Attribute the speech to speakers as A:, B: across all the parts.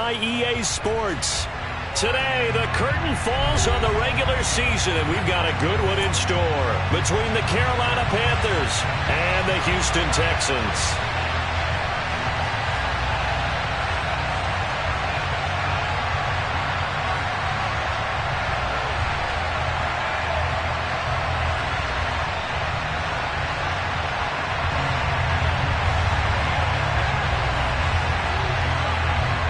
A: by EA Sports. Today, the curtain falls on the regular season, and we've got a good one in store between the Carolina Panthers and the Houston Texans.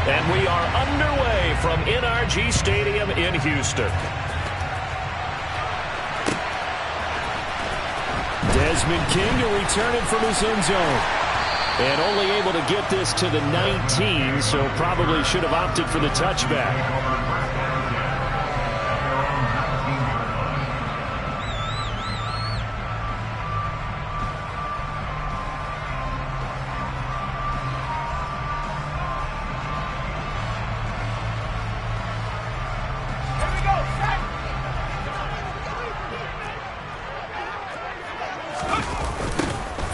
A: And we are underway from NRG Stadium in Houston. Desmond King to return it from his end zone. And only able to get this to the 19, so probably should have opted for the touchback.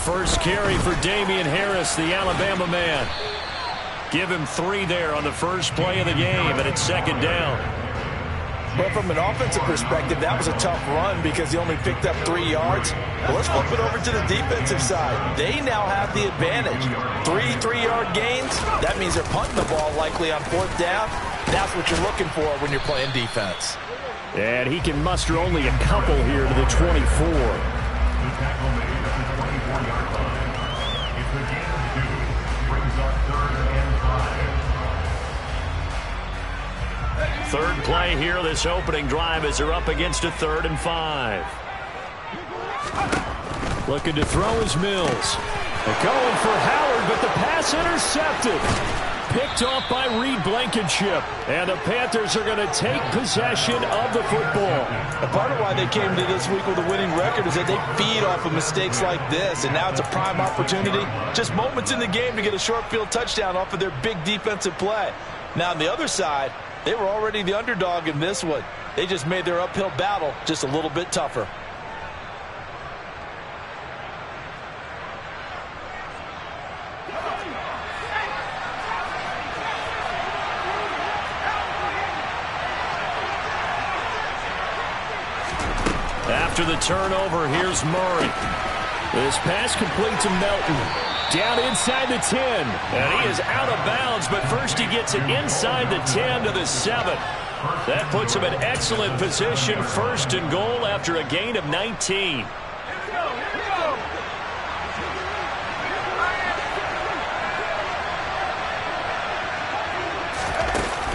A: First carry for Damian Harris, the Alabama man. Give him 3 there on the first play of the game, and it's second down.
B: But from an offensive perspective, that was a tough run because he only picked up 3 yards. Well, let's flip it over to the defensive side. They now have the advantage. 3 3-yard gains. That means they're punting the ball likely on 4th down. That's what you're looking for when you're playing defense.
A: And he can muster only a couple here to the 24. Third play here, this opening drive as they're up against a 3rd and 5. Looking to throw is Mills. They're going for Howard, but the pass intercepted. Picked off by Reed Blankenship. And the Panthers are going to take possession of the football.
B: A part of why they came to this week with a winning record is that they feed off of mistakes like this. And now it's a prime opportunity. Just moments in the game to get a short field touchdown off of their big defensive play. Now on the other side, they were already the underdog in this one. They just made their uphill battle just a little bit tougher.
A: After the turnover, here's Murray. This pass complete to Melton. Down inside the 10. And he is out of bounds, but first he gets it inside the 10 to the 7. That puts him in excellent position, 1st and goal after a gain of 19.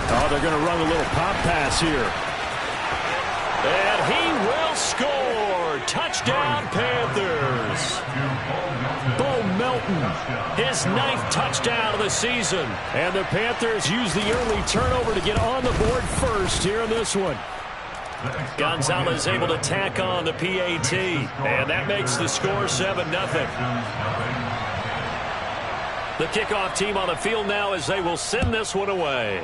A: Oh, they're going to run a little pop pass here. And he will score. Touchdown, Panthers. Bo Melton, his 9th touchdown of the season. And the Panthers use the early turnover to get on the board first here in this one. Gonzalez able to tack on the PAT. And that makes the score 7-0. The kickoff team on the field now as they will send this one away.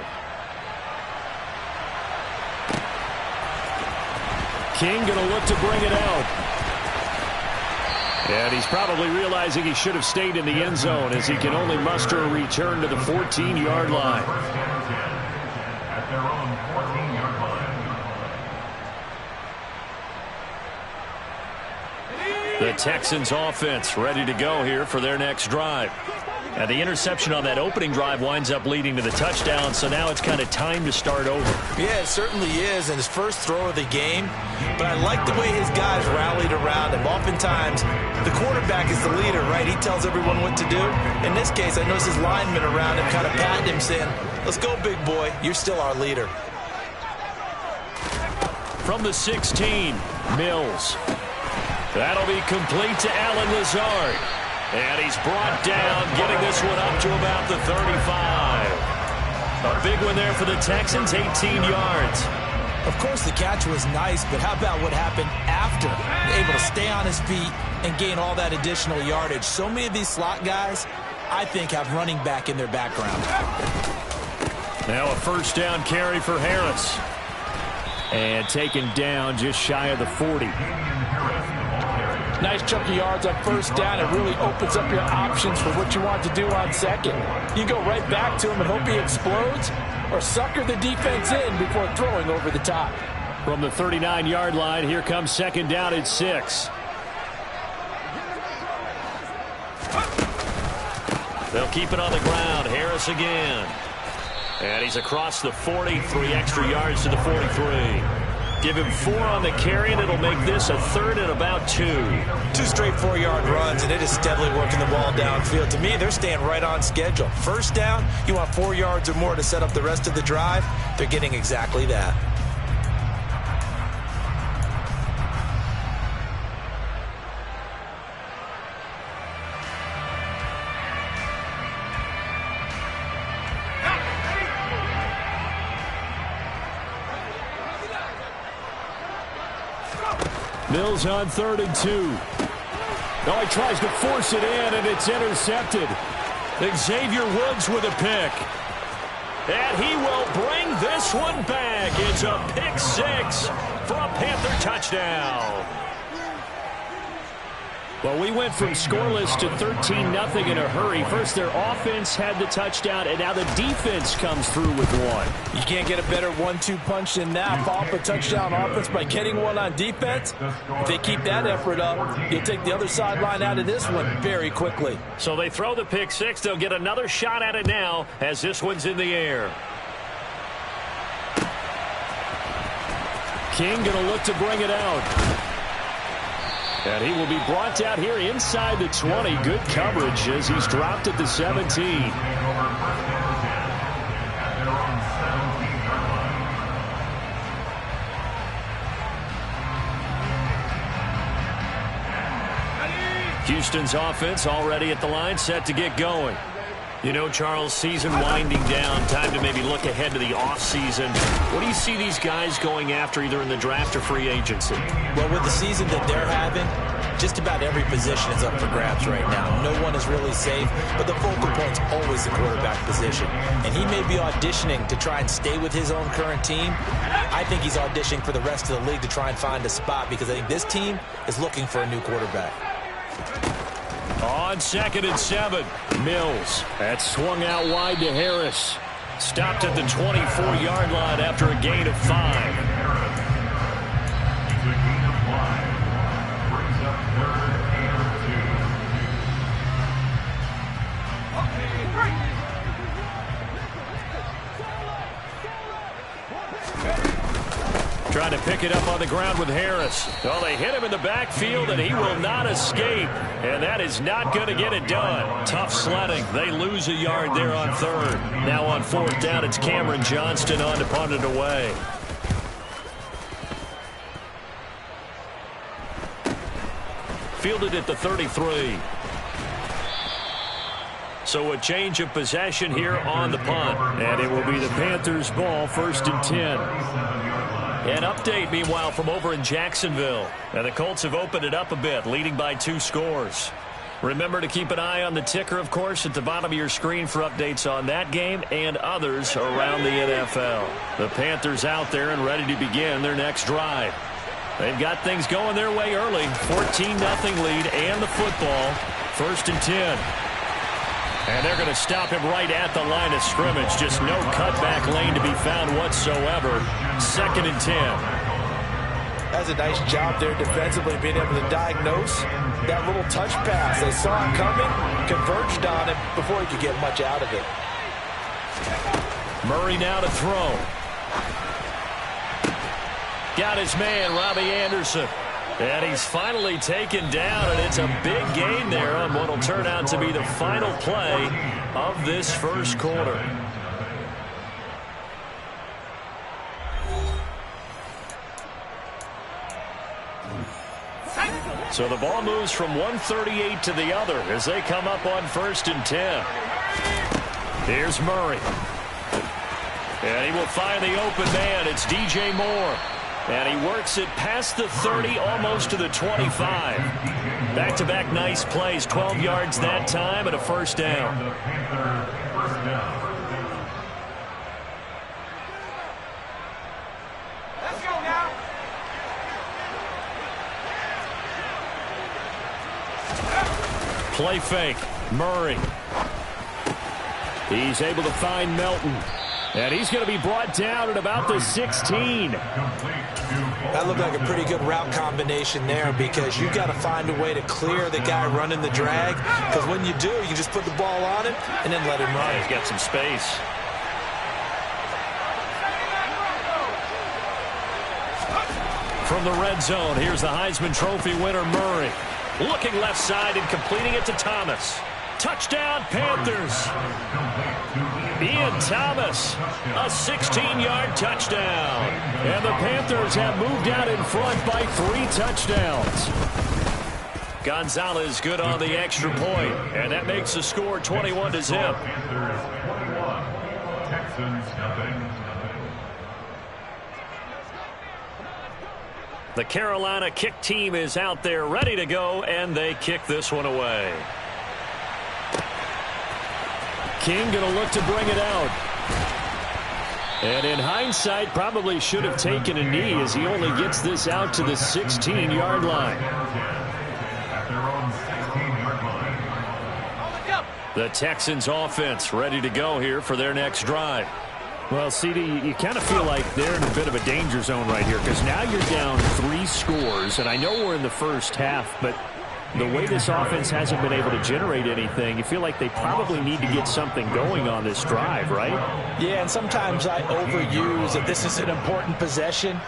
A: King going to look to bring it out. And he's probably realizing he should have stayed in the end zone as he can only muster a return to the 14-yard line. The Texans offense ready to go here for their next drive. And the interception on that opening drive winds up leading to the touchdown, so now it's kind of time to start over.
B: Yeah, it certainly is, and his first throw of the game. But I like the way his guys rallied around him. Oftentimes, the quarterback is the leader, right? He tells everyone what to do. In this case, I noticed his linemen around him kind of patting him, saying, "Let's go, big boy. You're still our leader."
A: From the 16, Mills. That'll be complete to Allen Lazard. And he's brought down, getting this one up to about the 35. A big one there for the Texans, 18 yards.
B: Of course, the catch was nice, but how about what happened after? Able to stay on his feet and gain all that additional yardage. So many of these slot guys, I think, have running back in their background.
A: Now a first down carry for Harris. And taken down just shy of the 40.
B: Nice chunk of yards on first down. It really opens up your options for what you want to do on second. You go right back to him and hope he explodes, or sucker the defense in before throwing over the top.
A: From the 39-yard line, here comes second down at 6. They'll keep it on the ground. Harris again. And he's across the 40, 3 extra yards to the 43. Give him 4 on the carry, and it'll make this a 3rd and about 2.
B: 2 straight 4-yard runs, and it is steadily working the ball downfield. To me, they're staying right on schedule. First down, you want 4 yards or more to set up the rest of the drive. They're getting exactly that.
A: Mills on 3rd and 2. Now he tries to force it in, and it's intercepted. Xavier Woods with a pick. And he will bring this one back. It's a pick 6 for a Panther touchdown. Well, we went from scoreless to 13-0 in a hurry. First, their offense had the touchdown, and now the defense comes through with one.
B: You can't get a better 1-2 punch than that. Off a touchdown offense by getting one on defense. If they keep that effort up, you'll take the other sideline out of this one very quickly.
A: So they throw the pick 6. They'll get another shot at it now as this one's in the air. King going to look to bring it out. And he will be brought down here inside the 20. Good coverage as he's dropped at the 17. Houston's offense already at the line, set to get going. You know, Charles, season winding down, time to maybe look ahead to the offseason. What do you see these guys going after either in the draft or free agency?
B: Well, with the season that they're having, just about every position is up for grabs right now. No one is really safe, but the focal point's always the quarterback position. And he may be auditioning to try and stay with his own current team. I think he's auditioning for the rest of the league to try and find a spot because I think this team is looking for a new quarterback.
A: On 2nd and 7, Mills. That swung out wide to Harris. Stopped at the 24-yard line after a gain of 5. Trying to pick it up on the ground with Harris. Oh, they hit him in the backfield, and he will not escape. And that is not going to get it done. Tough sledding. They lose a yard there on 3rd. Now on 4th down, it's Cameron Johnston on to punt it away. Fielded at the 33. So a change of possession here on the punt. And it will be the Panthers' ball, 1st and 10. An update, meanwhile, from over in Jacksonville. And the Colts have opened it up a bit, leading by 2 scores. Remember to keep an eye on the ticker, of course, at the bottom of your screen for updates on that game and others around the NFL. The Panthers out there and ready to begin their next drive. They've got things going their way early. 14-0 lead and the football. 1st and 10. And they're going to stop him right at the line of scrimmage. Just no cutback lane to be found whatsoever. 2nd and 10.
B: That's a nice job there defensively, being able to diagnose that little touch pass. They saw it coming, converged on it before he could get much out of it.
A: Murray now to throw. Got his man, Robbie Anderson. And he's finally taken down, and it's a big gain there on what will turn out to be the final play of this first quarter. So the ball moves from 138 to the other as they come up on 1st and 10. Here's Murray. And he will find the open man. It's DJ Moore. And he works it past the 30, almost to the 25. Back-to-back nice plays, 12 yards that time and a 1st down.
C: Let's go now.
A: Play fake, Murray. He's able to find Melton. And he's going to be brought down at about the 16.
B: That looked like a pretty good route combination there, because you've got to find a way to clear the guy running the drag, because when you do, you can just put the ball on him and then let him run.
A: He's got some space. From the red zone, here's the Heisman Trophy winner, Murray. Looking left side and completing it to Thomas. Touchdown, Panthers. Ian Thomas, a 16-yard touchdown. And the Panthers have moved out in front by 3 touchdowns. Gonzalez good on the extra point, and that makes the score 21-0. The Carolina kick team is out there ready to go, and they kick this one away. King going to look to bring it out. And in hindsight, probably should have taken a knee, as he only gets this out to the 16-yard line. The Texans offense ready to go here for their next drive. Well, CD, you kind of feel like they're in a bit of a danger zone right here, because now you're down 3 scores, and I know we're in the first half, but the way this offense hasn't been able to generate anything, you feel like they probably need to get something going on this drive, right?
B: Yeah, and sometimes I overuse that this is an important possession,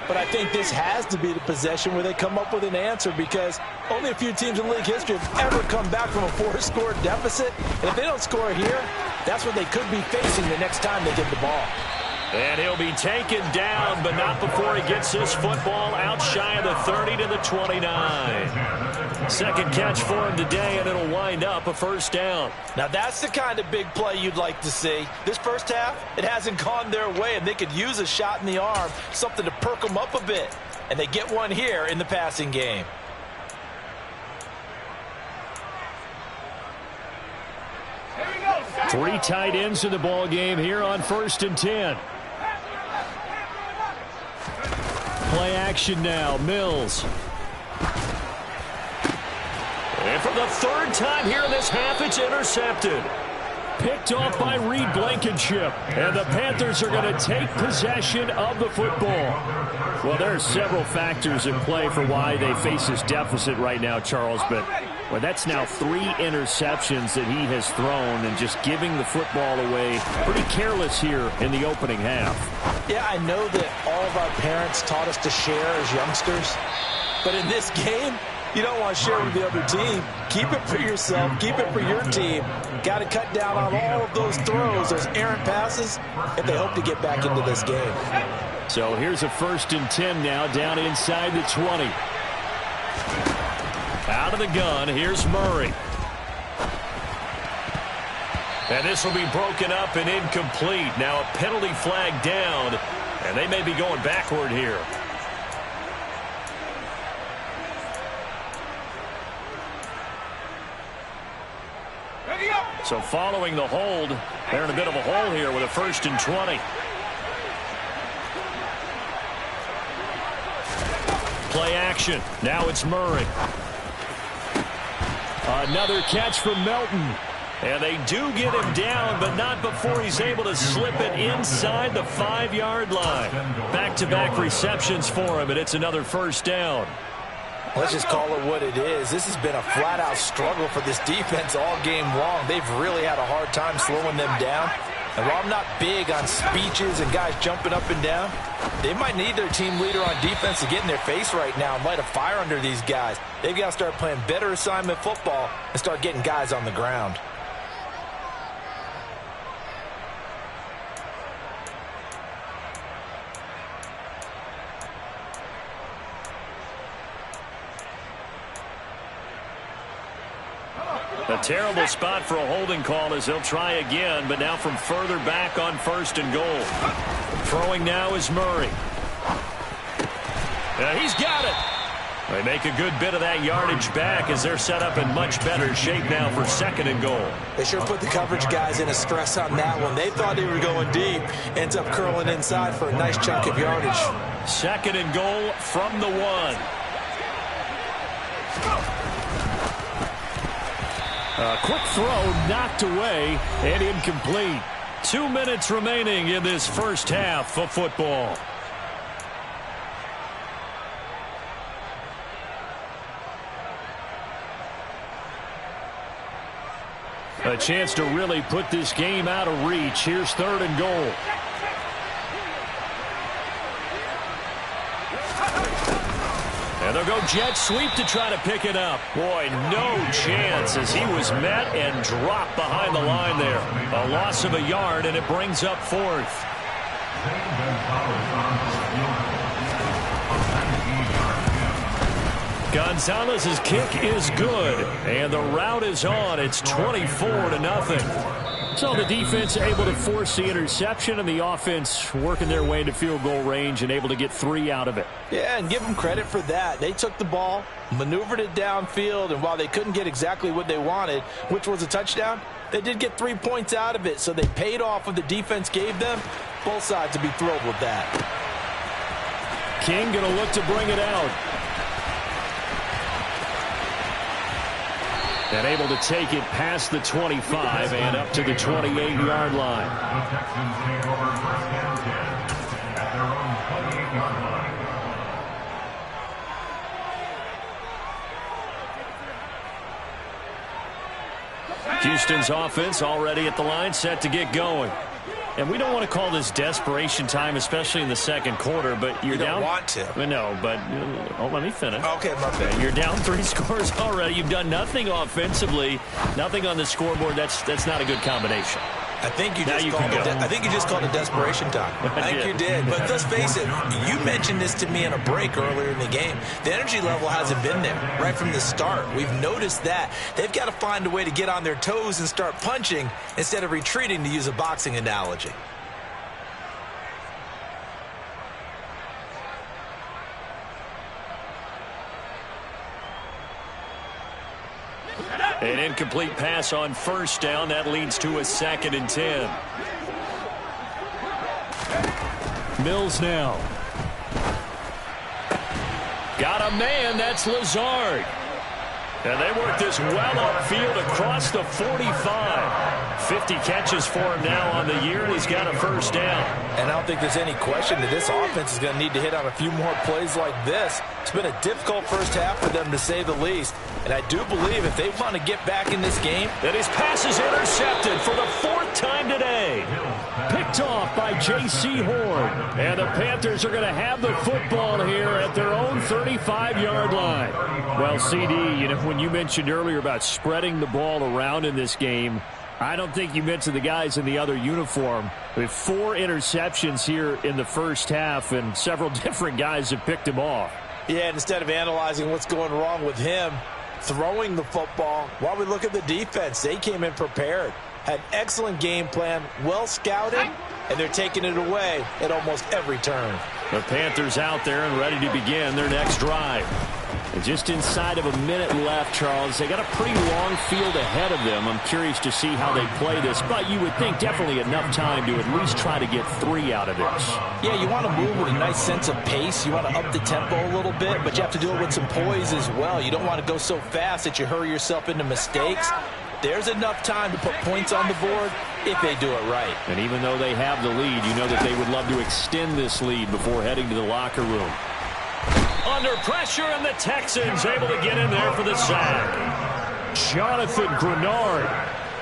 B: but I think this has to be the possession where they come up with an answer, because only a few teams in league history have ever come back from a 4-score deficit, and if they don't score here, that's what they could be facing the next time they get the ball.
A: And he'll be taken down, but not before he gets this football out shy of the 30 to the 29. Second catch for him today, and it'll wind up a first down.
B: Now that's the kind of big play you'd like to see. This first half, it hasn't gone their way, and they could use a shot in the arm, something to perk them up a bit. And they get one here in the passing game.
A: Three tight ends in the ball game here on 1st and 10. Play action now, Mills. And for the 3rd time here in this half, it's intercepted. Picked off by Reed Blankenship. And the Panthers are going to take possession of the football. Well, there are several factors at play for why they face this deficit right now, Charles, but well, that's now 3 interceptions that he has thrown, and just giving the football away pretty careless here in the opening half.
B: Yeah, I know that all of our parents taught us to share as youngsters, but in this game, you don't want to share with the other team. Keep it for yourself. Keep it for your team. Got to cut down on all of those throws, those errant passes, if they hope to get back into this game.
A: So here's a 1st and 10 now, down inside the 20. Out of the gun, here's Murray. And this will be broken up and incomplete. Now a penalty flag down, and they may be going backward here. So following the hold, they're in a bit of a hole here with a 1st and 20. Play action. Now it's Murray. Another catch from Melton. And they do get him down, but not before he's able to slip it inside the 5-yard line. Back-to-back receptions for him, and it's another first down.
B: Let's just call it what it is. This has been a flat-out struggle for this defense all game long. They've really had a hard time slowing them down. And while I'm not big on speeches and guys jumping up and down, they might need their team leader on defense to get in their face right now and light a fire under these guys. They've got to start playing better assignment football and start getting guys on the ground.
A: A terrible spot for a holding call as they'll try again, but now from further back on 1st and goal. Throwing now is Murray. He's got it. They make a good bit of that yardage back as they're set up in much better shape now for 2nd and goal.
B: They sure put the coverage guys in a stress on that one. They thought they were going deep. Ends up curling inside for a nice chunk of yardage.
A: 2nd and goal from the 1. A quick throw knocked away and incomplete. 2 minutes remaining in this first half of football. A chance to really put this game out of reach. Here's 3rd and goal. And they'll go jet sweep to try to pick it up. Boy, no chance as he was met and dropped behind the line there. A loss of a yard, and it brings up 4th. Gonzalez's kick is good, and the route is on. It's 24-0. So the defense able to force the interception, and the offense working their way into field goal range and able to get 3 out of it.
B: Yeah, and give them credit for that. They took the ball, maneuvered it downfield, and while they couldn't get exactly what they wanted, which was a touchdown, they did get 3 points out of it, so they paid off what the defense gave them. Both sides will be thrilled with that.
A: King going to look to bring it out. And able to take it past the 25 and up to the 28-yard line. Houston's offense already at the line, set to get going. And we don't want to call this desperation time, especially in the second quarter, but you're down.
B: You don't want to.
A: No, but let me finish.
B: Okay, my bad.
A: You're down 3 scores already. You've done nothing offensively, nothing on the scoreboard. That's not a good combination.
B: I think you just called it desperation time. I think you did. But let's face it, you mentioned this to me in a break earlier in the game. The energy level hasn't been there right from the start. We've noticed that. They've got to find a way to get on their toes and start punching instead of retreating, to use a boxing analogy.
A: An incomplete pass on 1st down. That leads to a 2nd and 10. Mills now. Got a man. That's Lazard. And they work this well upfield across the 45. 50 catches for him now on the year, and he's got a 1st down.
B: And I don't think there's any question that this offense is going to need to hit on a few more plays like this. It's been a difficult first half for them, to say the least. And I do believe if they want to get back in this game,
A: that his pass is intercepted for the 4th time today. Picked off by J.C. Horn. And the Panthers are going to have the football here at their own 35-yard line. Well, CD, when you mentioned earlier about spreading the ball around in this game, I don't think you mentioned the guys in the other uniform. With 4 interceptions here in the first half, and several different guys have picked him off.
B: Yeah, and instead of analyzing what's going wrong with him throwing the football, while we look at the defense, they came in prepared, had excellent game plan, well scouted, and they're taking it away at almost every turn.
A: The Panthers out there and ready to begin their next drive. And just inside of a minute left, Charles. They got a pretty long field ahead of them. I'm curious to see how they play this, but you would think definitely enough time to at least try to get 3 out of this.
B: Yeah, you want to move with a nice sense of pace. You want to up the tempo a little bit, but you have to do it with some poise as well. You don't want to go so fast that you hurry yourself into mistakes. There's enough time to put points on the board if they do it right.
A: And even though they have the lead, you know that they would love to extend this lead before heading to the locker room. Under pressure, and the Texans able to get in there for the sack. Jonathan Grenard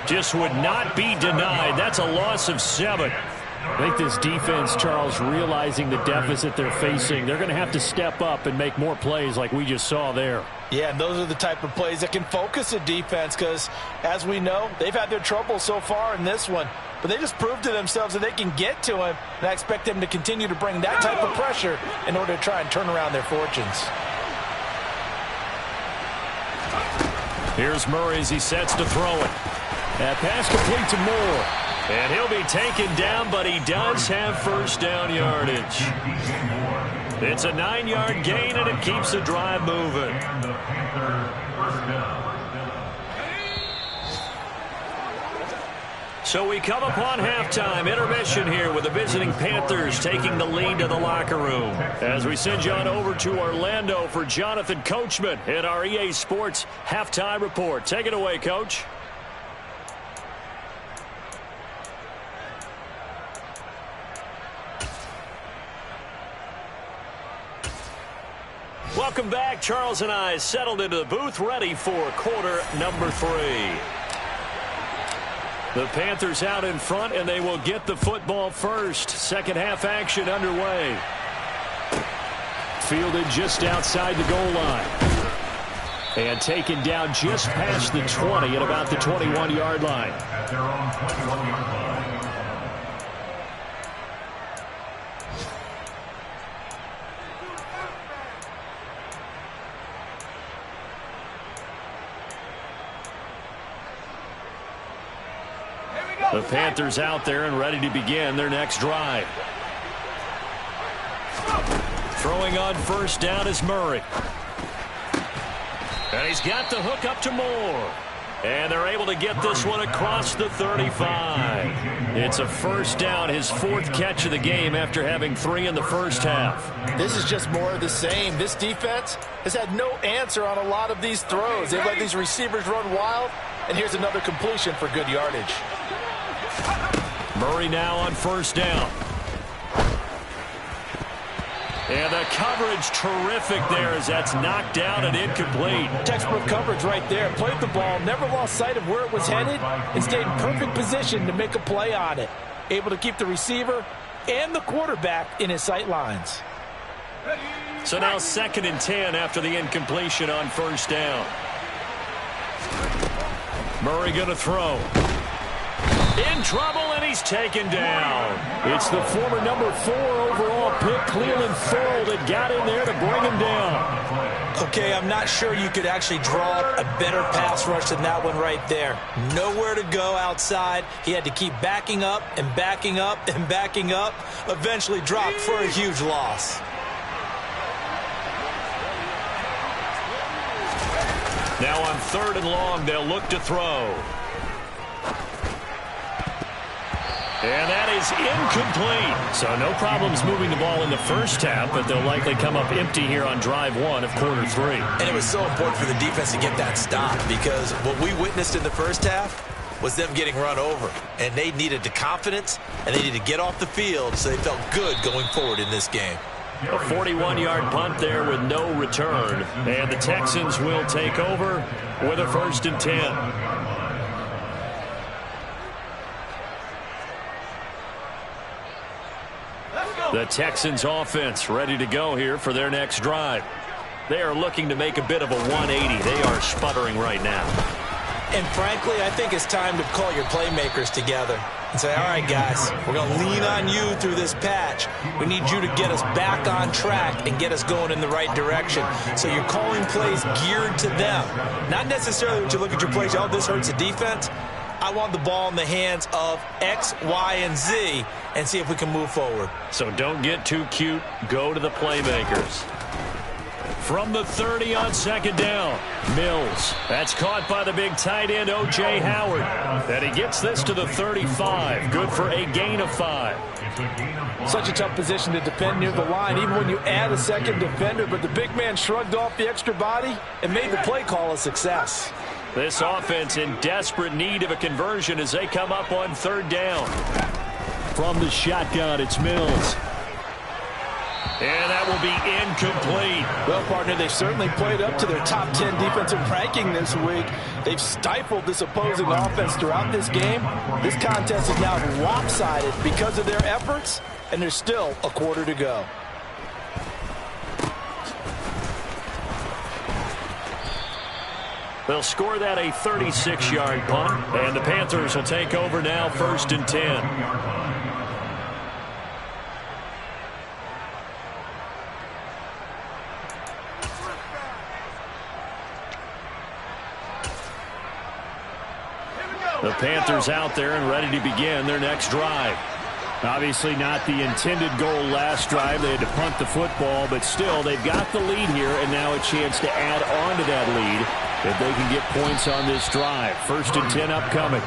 A: just would not be denied. That's a loss of 7. I think this defense, Charles, realizing the deficit they're facing, they're going to have to step up and make more plays like we just saw there.
B: Yeah, and those are the type of plays that can focus a defense because, as we know, they've had their trouble so far in this one. But they just proved to themselves that they can get to him, and I expect them to continue to bring that type of pressure in order to try and turn around their fortunes.
A: Here's Murray as he sets to throw it. That pass complete to Moore. And he'll be taken down, but he does have 1st down yardage. It's a 9-yard gain, and it keeps the drive moving. So we come upon halftime intermission here with the visiting Panthers taking the lead to the locker room. As we send you on over to Orlando for Jonathan Coachman in our EA Sports halftime report. Take it away, Coach. Welcome back. Charles and I settled into the booth, ready for quarter number 3. The Panthers out in front, and they will get the football first. Second half action underway. Fielded just outside the goal line. And taken down just past the 20 at about the 21-yard line.
C: At their own 21-yard line.
A: The Panthers out there and ready to begin their next drive. Throwing on first down is Murray. And he's got the hook up to Moore. And they're able to get this one across the 35. It's a first down, his 4th catch of the game after having 3 in the first half.
B: This is just more of the same. This defense has had no answer on a lot of these throws. They've let these receivers run wild, and here's another completion for good yardage.
A: Murray now on first down. And the coverage terrific there as that's knocked down and incomplete.
B: Textbook coverage right there. Played the ball, never lost sight of where it was headed, and stayed in perfect position to make a play on it. Able to keep the receiver and the quarterback in his sight lines.
A: So now 2nd and 10 after the incompletion on first down. Murray going to throw. In trouble, and he's taken down. It's the former number 4 overall pick, Cleveland Ferrell, that got in there to bring him down.
D: Okay, I'm not sure you could actually draw up a better pass rush than that one right there. Nowhere to go outside. He had to keep backing up and backing up and backing up. Eventually dropped for a huge loss.
A: Now on 3rd and long, they'll look to throw. And that is incomplete. So no problems moving the ball in the first half, but they'll likely come up empty here on drive 1 of quarter 3.
D: And it was so important for the defense to get that stop, because what we witnessed in the first half was them getting run over. And they needed the confidence, and they needed to get off the field so they felt good going forward in this game.
A: A 41-yard punt there with no return. And the Texans will take over with a 1st and 10. The Texans offense ready to go here for their next drive. They are looking to make a bit of a 180. They are sputtering right now.
D: And frankly, I think it's time to call your playmakers together and say, all right, guys, we're going to lean on you through this patch. We need you to get us back on track and get us going in the right direction. So you're calling plays geared to them. Not necessarily when you look at your plays, oh, this hurts the defense. I want the ball in the hands of X, Y, and Z and see if we can move forward.
A: So don't get too cute. Go to the playmakers. From the 30 on 2nd down, Mills. That's caught by the big tight end, O.J. Howard. And he gets this to the 35. Good for a gain of 5.
B: Such a tough position to defend near the line, even when you add a second defender. But the big man shrugged off the extra body and made the play call a success.
A: This offense in desperate need of a conversion as they come up on 3rd down. From the shotgun, it's Mills. And that will be incomplete.
B: Well, partner, they've certainly played up to their top 10 defensive ranking this week. They've stifled this opposing offense throughout this game. This contest is now lopsided because of their efforts, and there's still a quarter to go.
A: They'll score that a 36-yard punt, and the Panthers will take over now 1st and 10. The Panthers out there and ready to begin their next drive. Obviously not the intended goal last drive. They had to punt the football, but still they've got the lead here and now a chance to add on to that lead if they can get points on this drive. 1st and 10 upcoming.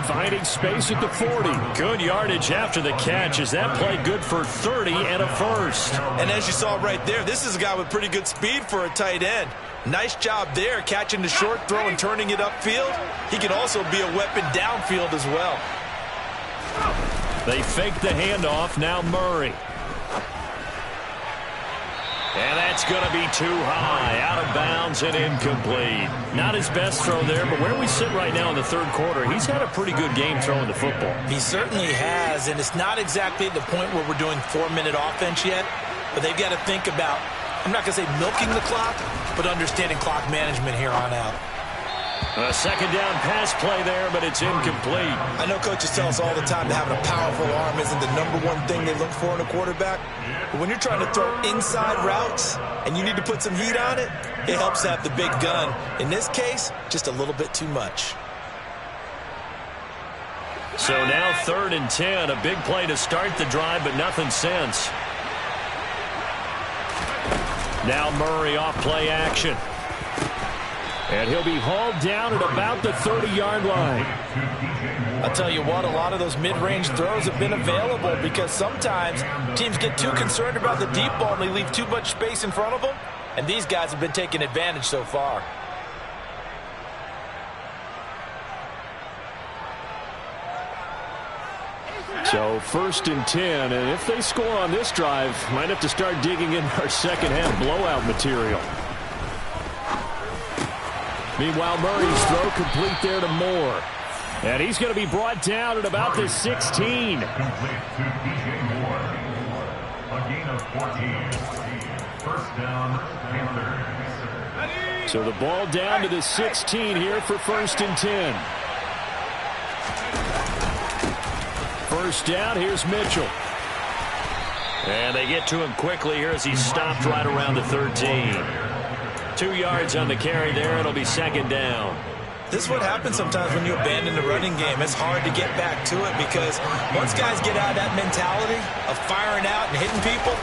A: Finding space at the 40. Good yardage after the catch. Is that play good for 30 and a first?
D: And as you saw right there, this is a guy with pretty good speed for a tight end. Nice job there, catching the short throw and turning it upfield. He can also be a weapon downfield as well.
A: They fake the handoff. Now Murray. And that's going to be too high, out of bounds and incomplete. Not his best throw there, but where we sit right now in the third quarter, he's had a pretty good game throwing the football.
D: He certainly has, and it's not exactly at the point where we're doing 4-minute offense yet, but they've got to think about, I'm not going to say milking the clock, but understanding clock management here on out.
A: A second down pass play there, but it's incomplete.
D: I know coaches tell us all the time that having a powerful arm isn't the #1 thing they look for in a quarterback. But when you're trying to throw inside routes and you need to put some heat on it, it helps to have the big gun. In this case, just a little bit too much.
A: So now 3rd and 10, a big play to start the drive, but nothing since. Now Murray off play action. And he'll be hauled down at about the 30-yard line.
D: I'll tell you what, a lot of those mid-range throws have been available because sometimes teams get too concerned about the deep ball and they leave too much space in front of them. And these guys have been taking advantage so far.
A: So 1st and 10, and if they score on this drive, might have to start digging in our second half blowout material. Meanwhile, Murray's throw complete there to Moore. And he's going to be brought down at about the 16.
C: Complete to DJ Moore. A gain of 14. First down, Panthers.
A: So the ball down to the 16 here for 1st and 10. First down, here's Mitchell. And they get to him quickly here as he's stopped right around the 13. 2 yards on the carry there. It'll be second down.
D: This is what happens sometimes when you abandon the running game. It's hard to get back to it because once guys get out of that mentality of firing out and hitting people,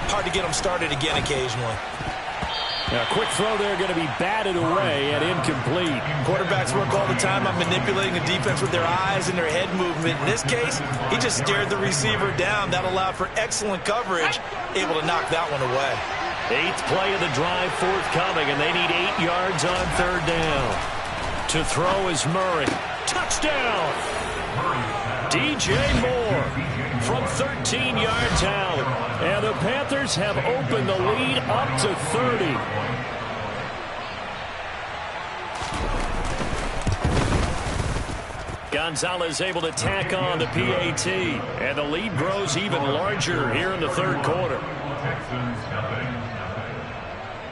D: hard to get them started again occasionally.
A: Now, quick throw there going to be batted away and incomplete.
D: Quarterbacks work all the time on manipulating the defense with their eyes and their head movement. In this case, he just stared the receiver down. That allowed for excellent coverage, able to knock that one away.
A: 8th play of the drive forthcoming, and they need 8 yards on 3rd down. To throw is Murray. Touchdown! DJ Moore from 13 yards out. And the Panthers have opened the lead up to 30. Gonzalez able to tack on the PAT. And the lead grows even larger here in the 3rd quarter.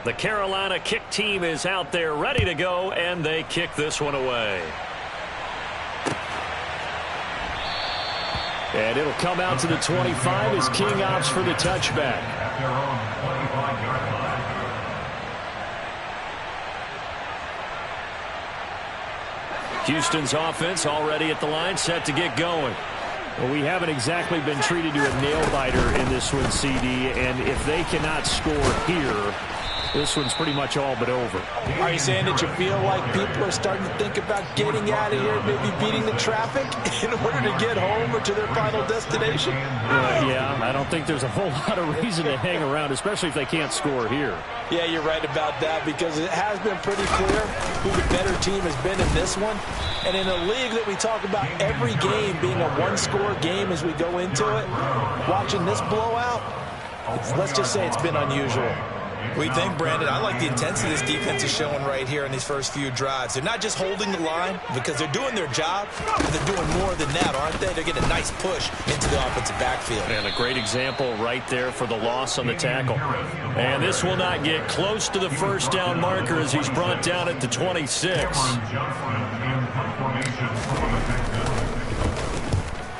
A: The Carolina kick team is out there ready to go, and they kick this one away. And it'll come out to the 25 as King opts for the touchback.
C: At their own 25-yard line.
A: Houston's offense already at the line, set to get going. Well, we haven't exactly been treated to a nail-biter in this one, CD, and if they cannot score here, this one's pretty much all but over.
D: Are you saying that you feel like people are starting to think about getting out of here, maybe beating the traffic in order to get home or to their final destination?
A: Yeah, I don't think there's a whole lot of reason to hang around, especially if they can't score here.
D: Yeah, you're right about that because it has been pretty clear who the better team has been in this one. And in a league that we talk about every game being a one-score game as we go into it, watching this blowout, let's just say it's been unusual. What do you think, Brandon? I like the intensity this defense is showing right here in these first few drives. They're not just holding the line because they're doing their job, but they're doing more than that, aren't they? They're getting a nice push into the offensive backfield.
A: And a great example right there for the loss on the tackle. And this will not get close to the first down marker as he's brought down at the 26.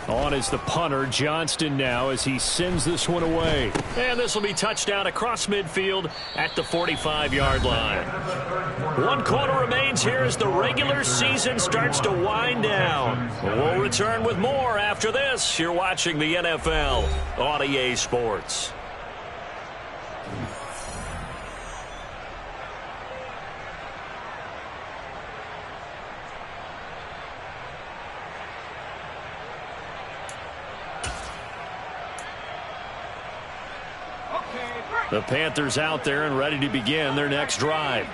A: On is the punter, Johnston, now as he sends this one away. And this will be touchdown across midfield at the 45-yard line. 1 quarter remains here as the regular season starts to wind down. We'll return with more after this. You're watching the NFL on EA Sports. The Panthers out there and ready to begin their next drive.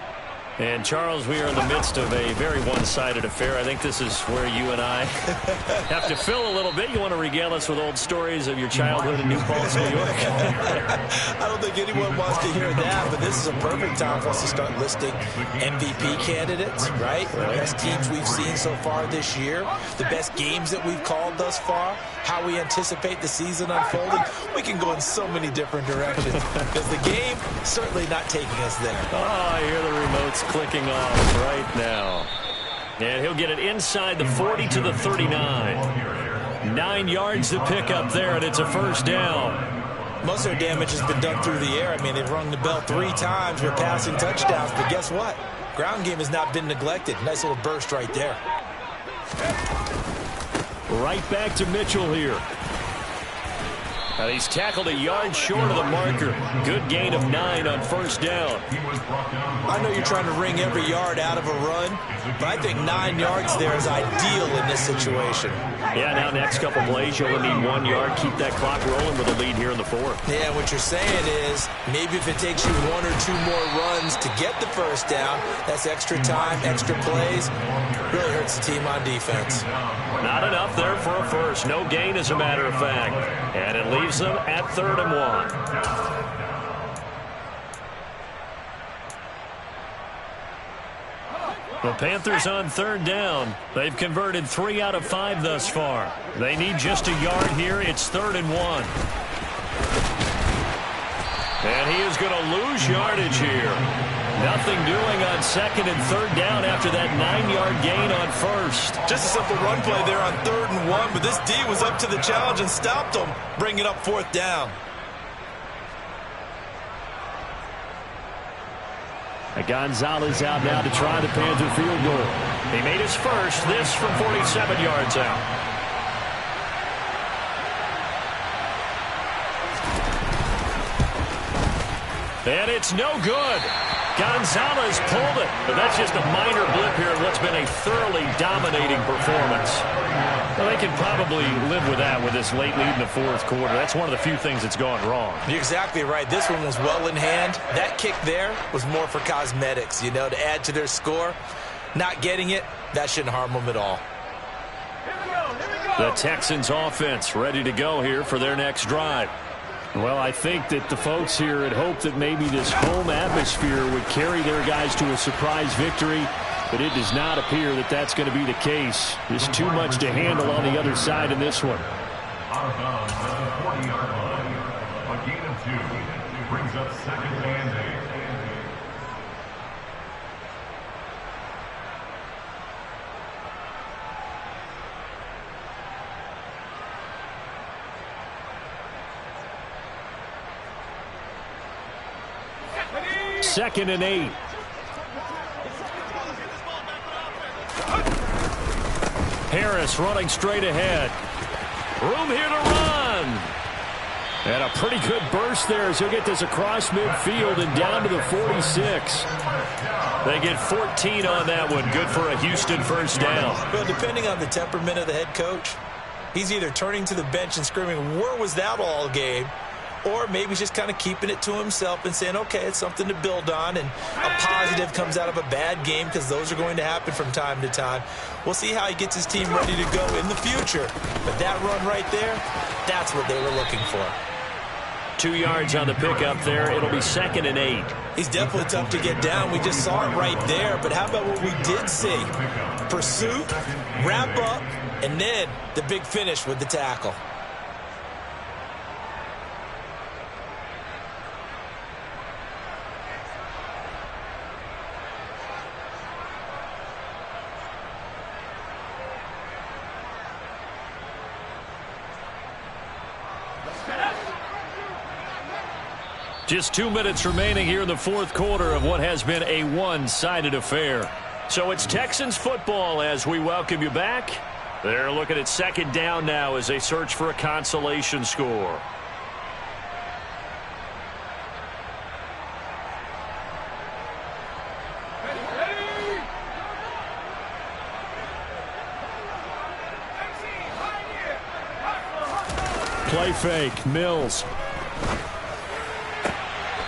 A: And, Charles, we are in the midst of a very one-sided affair. I think this is where you and I have to fill a little bit. You want to regale us with old stories of your childhood in New Paltz, New York?
D: I don't think anyone wants to hear that, but this is a perfect time for us to start listing MVP candidates, right? The best teams we've seen so far this year, the best games that we've called thus far, how we anticipate the season unfolding. We can go in so many different directions because the game certainly not taking us there.
A: Oh, I hear the remotes clicking off right now. And he'll get it inside the 40 to the 39. 9 yards to pick up there, and it's a first down.
D: Most of their damage has been done through the air. I mean, they've rung the bell 3 times with passing touchdowns, but guess what? Ground game has not been neglected. Nice little burst right there.
A: Right back to Mitchell here. And he's tackled a yard short of the marker. Good gain of 9 on first down.
D: I know you're trying to wring every yard out of a run, but I think 9 yards there is ideal in this situation.
A: Yeah, now next couple plays, you'll only need 1 yard. Keep that clock rolling with a lead here in the 4th.
D: Yeah, what you're saying is maybe if it takes you 1 or 2 more runs to get the first down, that's extra time, extra plays. Really hurts the team on defense.
A: Not enough there for a first. No gain, as a matter of fact. And it leaves them at 3rd and 1. The Panthers on 3rd down. They've converted 3 out of 5 thus far. They need just a yard here. It's 3rd and 1. And he is going to lose yardage here. Nothing doing on 2nd and 3rd down after that 9-yard gain on first.
D: Just a simple run play there on 3rd and 1, but this D was up to the challenge and stopped them, bringing up 4th down.
A: Gonzalez out now to try the Panther field goal. He made his first, this from 47 yards out. And it's no good. Gonzalez pulled it, but that's just a minor blip here in what's been a thoroughly dominating performance. Well, they can probably live with that with this late lead in the 4th quarter. That's one of the few things that's gone wrong.
D: You're exactly right. This one was well in hand. That kick there was more for cosmetics, you know, to add to their score. Not getting it, that shouldn't harm them at all.
A: The Texans offense ready to go here for their next drive. Well, I think that the folks here had hoped that maybe this home atmosphere would carry their guys to a surprise victory, but it does not appear that that's going to be the case. There's too much to handle on the other side in this one.
C: Out of bounds at the 40-yard line. A gain of 2 brings up 2nd and 8.
A: Second and 8. Harris running straight ahead. Room here to run. And a pretty good burst there as he'll get this across midfield and down to the 46. They get 14 on that one. Good for a Houston first down.
D: Well, depending on the temperament of the head coach, he's either turning to the bench and screaming, where was that all game? Or maybe he's just kind of keeping it to himself and saying, okay, it's something to build on, and a positive comes out of a bad game because those are going to happen from time to time. We'll see how he gets his team ready to go in the future. But that run right there, that's what they were looking for.
A: 2 yards on the pickup there. It'll be 2nd and 8.
D: He's definitely tough to get down. We just saw it right there. But how about what we did see? Pursuit, wrap up, and then the big finish with the tackle.
A: Just 2 minutes remaining here in the 4th quarter of what has been a one-sided affair. So it's Texans football as we welcome you back. They're looking at 2nd down now as they search for a consolation score. Play fake, Mills.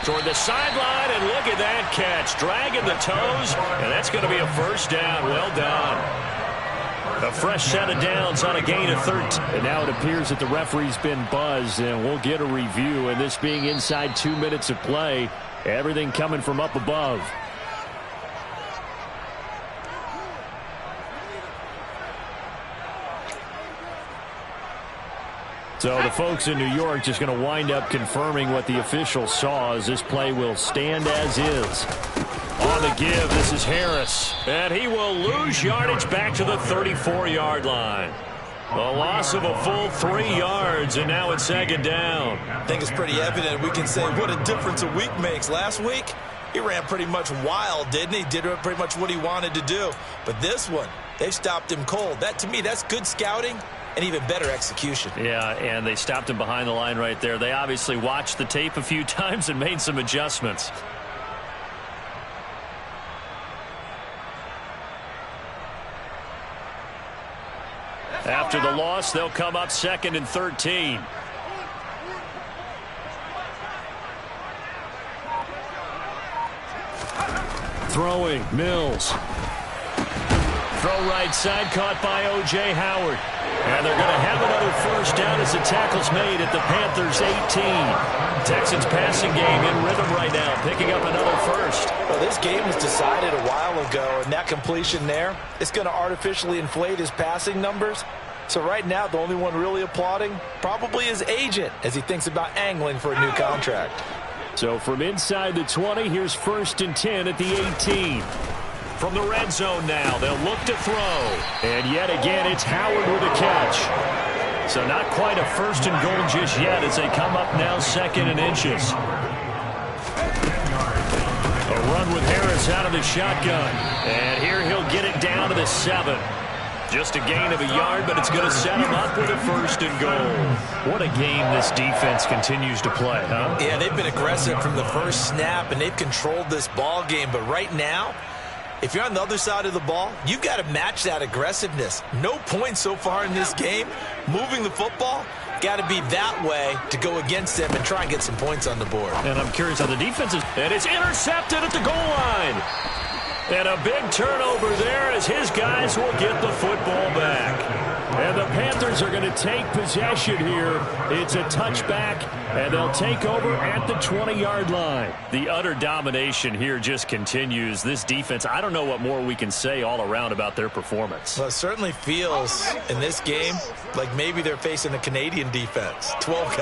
A: toward the sideline, and look at that catch. Dragging the toes, and that's going to be a first down. Well done. A fresh set of downs on a gain of 13.
E: And now it appears that the referee's been buzzed, and we'll get a review. And this being inside 2 minutes of play, everything coming from up above. So the folks in New York just going to wind up confirming what the officials saw, as this play will stand as is.
A: On the give, this is Harris. And he will lose yardage back to the 34-yard line. A loss of a full 3 yards, and now it's second down.
D: I think it's pretty evident. We can say what a difference a week makes. Last week, he ran pretty much wild, didn't he? Did pretty much what he wanted to do. But this one, they've stopped him cold. That, to me, that's good scouting and even better execution.
E: Yeah, and they stopped him behind the line right there. They obviously watched the tape a few times and made some adjustments. After the loss, they'll come up 2nd and 13. Throwing, Mills. Throw right side, caught by O.J. Howard. And they're going to have another first down as the tackle's made at the Panthers' 18. Texans passing game in rhythm right now, picking up another first.
D: Well, this game was decided a while ago, and that completion there, it's going to artificially inflate his passing numbers. So right now, the only one really applauding probably his agent as he thinks about angling for a new contract.
E: So from inside the 20, here's 1st and 10 at the 18.
A: From the red zone now, they'll look to throw.
E: And yet again, it's Howard with a catch. So not quite a 1st and goal just yet as they come up now 2nd and inches. A run with Harris out of the shotgun.
A: And here he'll get it down to the 7. Just a gain of a yard, but it's going to set him up with a 1st and goal.
E: What a game this defense continues to play, huh?
D: Yeah, they've been aggressive from the first snap, and they've controlled this ball game. But right now, if you're on the other side of the ball, you've got to match that aggressiveness. No points so far in this game. Moving the football, got to be that way to go against them and try and get some points on the board.
E: And I'm curious how the defense is.
A: And it's intercepted at the goal line. And a big turnover there as his guys will get the football back.
E: And the Panthers are going to take possession here. It's a touchback, and they'll take over at the 20-yard line. The utter domination here just continues. This defense, I don't know what more we can say all around about their performance.
D: Well, it certainly feels in this game like maybe they're facing a Canadian defense. 12 guys.